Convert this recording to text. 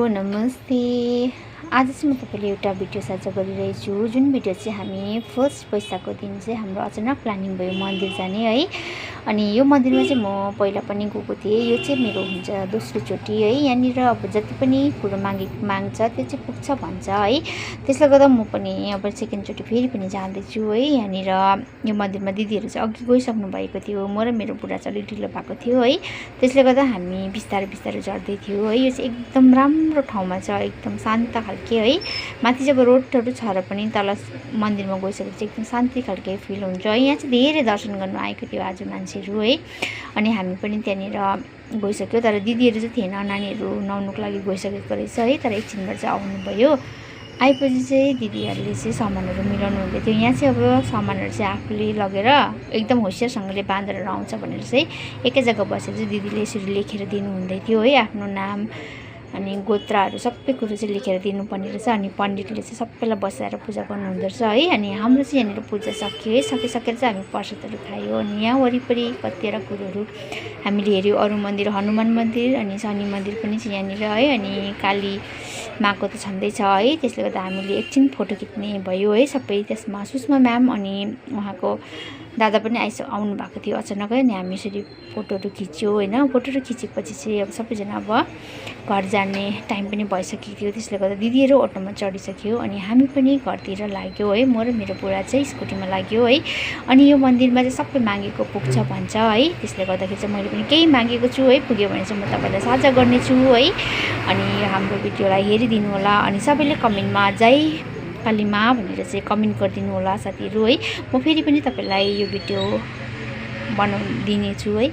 नमस्ते। आज चाहिँ म तपाईँले एउटा भिडियो साझा गरिरहेछु, जुन भिडियो चाहिँ हामी फर्स्ट वैशाखको दिन चाहिँ हाम्रो अचानक प्लानिङ भयो मन्दिर जाने है। अनि यो मन्दिरमा चाहिँ म पहिला पनि गएको थिएँ। यो चाहिँ मेरो हुन्छ दोस्रो चोटि है। यहाँनिर अब जति पनि कुरो माग्छ त्यो चाहिँ पुग्छ भन्छ है। त्यसले गर्दा म पनि अब सेकेन्डचोटि फेरि पनि जाँदैछु है। यहाँनिर यो मन्दिरमा दिदीहरू चाहिँ अघि गइसक्नु भएको थियो, म र मेरो बुढा चाहिँ अलिक ढिलो भएको थियो है। त्यसले गर्दा हामी बिस्तारै बिस्तारै झर्दै थियौँ है। यो चाहिँ एकदम राम्रो ठाउँमा छ, एकदम शान्त खालके है। माथि जब रोडहरू छ र पनि तल मन्दिरमा गइसकेपछि एकदम शान्ति खालके फिल हुन्छ है। यहाँ चाहिँ धेरै दर्शन गर्नु आएको थियो आज मान्छेहरू है। अनि हामी पनि त्यहाँनिर गइसक्यो, तर दिदीहरू चाहिँ थिएन, नानीहरू नुहाउनुको लागि गइसकेको रहेछ है। तर एकछिनमा चाहिँ आउनुभयो। आएपछि चाहिँ दिदीहरूले चाहिँ सामानहरू मिलाउनु हुँदै थियो। यहाँ चाहिँ अब सामानहरू चाहिँ आफूले लगेर एकदम होसियारसँगले बाँधेर आउँछ भनेर चाहिँ एकै जग्गा बसेर चाहिँ दिदीले यसरी लेखेर दिनु हुँदै थियो है। आफ्नो नाम अनि गोत्रहरू सबै कुरो चाहिँ लेखेर दिनुपर्ने रहेछ। अनि पण्डितले चाहिँ सबैलाई बसाएर पूजा गर्नुहुँदो रहेछ है। अनि हाम्रो चाहिँ यहाँनिर पूजा सकियो है। सकिसकेर चाहिँ हामी प्रसादहरू खायो। अनि यहाँ वरिपरि कतिवटा कुरोहरू हामीले हेऱ्यौँ, अरू मन्दिर, हनुमान मन्दिर अनि शनि मन्दिर पनि छ यहाँनिर है। अनि काली माको त छँदैछ है। त्यसले गर्दा हामीले एकछिन फोटो खिच्ने भयो है सबै। त्यसमा सुषमा म्याम अनि उहाँको दादा पनि आउनु भएको थियो अचानकै। अनि हामी यसरी फोटोहरू खिच्यौँ होइन। फोटोहरू खिचेपछि चाहिँ अब सबैजना अब घर जाने टाइम पनि भइसकेको थियो। त्यसले गर्दा दिदीहरू अटोमा चढिसक्यो अनि हामी पनि घरतिर लाग्यो है। म र मेरो बुढा चाहिँ स्कुटीमा लाग्यो है। अनि यो मन्दिरमा चाहिँ सबै मागेको पुग्छ भन्छ है। त्यसले गर्दाखेरि चाहिँ मैले पनि केही मागेको छु है, पुग्यो भने चाहिँ म तपाईँलाई साझा गर्नेछु है। अनि हाम्रो भिडियोलाई हेरिदिनु होला। अनि सबैले कमेन्टमा जय कालीमा भनेर चाहिँ कमेन्ट गरिदिनु होला साथीहरू है। म फेरि पनि तपाईँलाई यो भिडियो बनाउनु दिनेछु है।